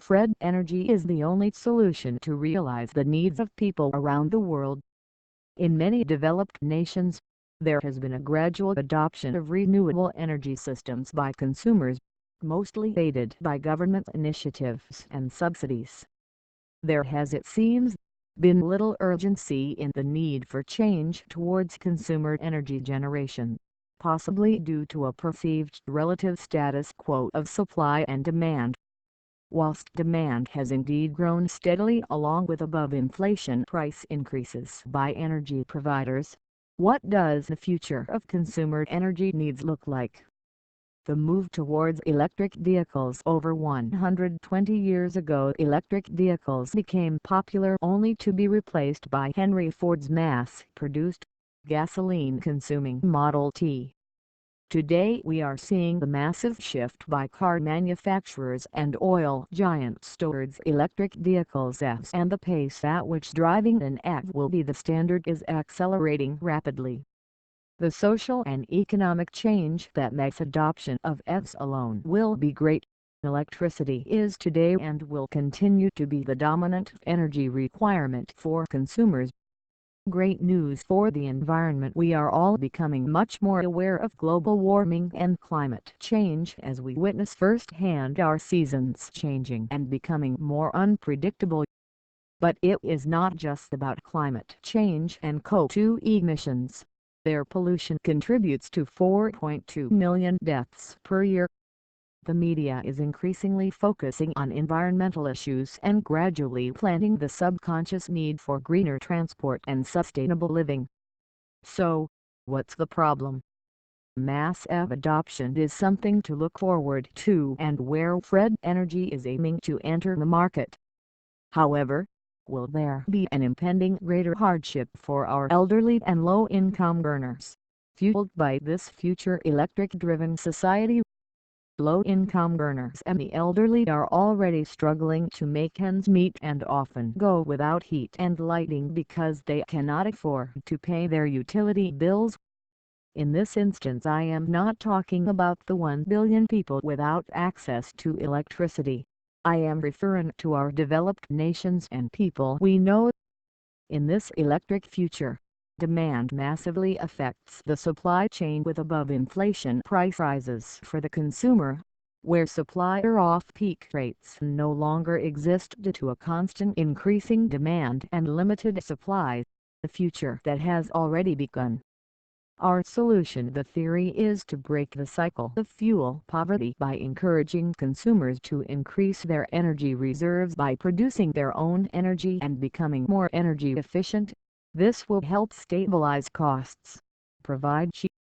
Fred energy is the only solution to realize the needs of people around the world. In many developed nations, there has been a gradual adoption of renewable energy systems by consumers, mostly aided by government initiatives and subsidies. There has, it seems, been little urgency in the need for change towards consumer energy generation, possibly due to a perceived relative status quo of supply and demand. Whilst demand has indeed grown steadily along with above-inflation price increases by energy providers, what does the future of consumer energy needs look like? The move towards electric vehicles. Over 120 years ago, electric vehicles became popular only to be replaced by Henry Ford's mass-produced, gasoline-consuming Model T. Today we are seeing the massive shift by car manufacturers and oil giants towards electric vehicles, and the pace at which driving an EV will be the standard is accelerating rapidly. The social and economic change that makes adoption of EVs alone will be great. Electricity is today and will continue to be the dominant energy requirement for consumers. Great news for the environment. We are all becoming much more aware of global warming and climate change as we witness firsthand our seasons changing and becoming more unpredictable. But it is not just about climate change and CO2 emissions. Air pollution contributes to 4.2 million deaths per year. The media is increasingly focusing on environmental issues and gradually planting the subconscious need for greener transport and sustainable living. So, what's the problem? Mass EV adoption is something to look forward to and where Fred Energy is aiming to enter the market. However, will there be an impending greater hardship for our elderly and low-income earners, fueled by this future electric-driven society? Low-income earners and the elderly are already struggling to make ends meet and often go without heat and lighting because they cannot afford to pay their utility bills. In this instance, I am not talking about the 1 billion people without access to electricity. I am referring to our developed nations and people we know. In this electric future, demand massively affects the supply chain with above-inflation price rises for the consumer, where supply or off-peak rates no longer exist due to a constant increasing demand and limited supply, a future that has already begun. Our solution, the theory, is to break the cycle of fuel poverty by encouraging consumers to increase their energy reserves by producing their own energy and becoming more energy efficient. This will help stabilize costs, provide cheap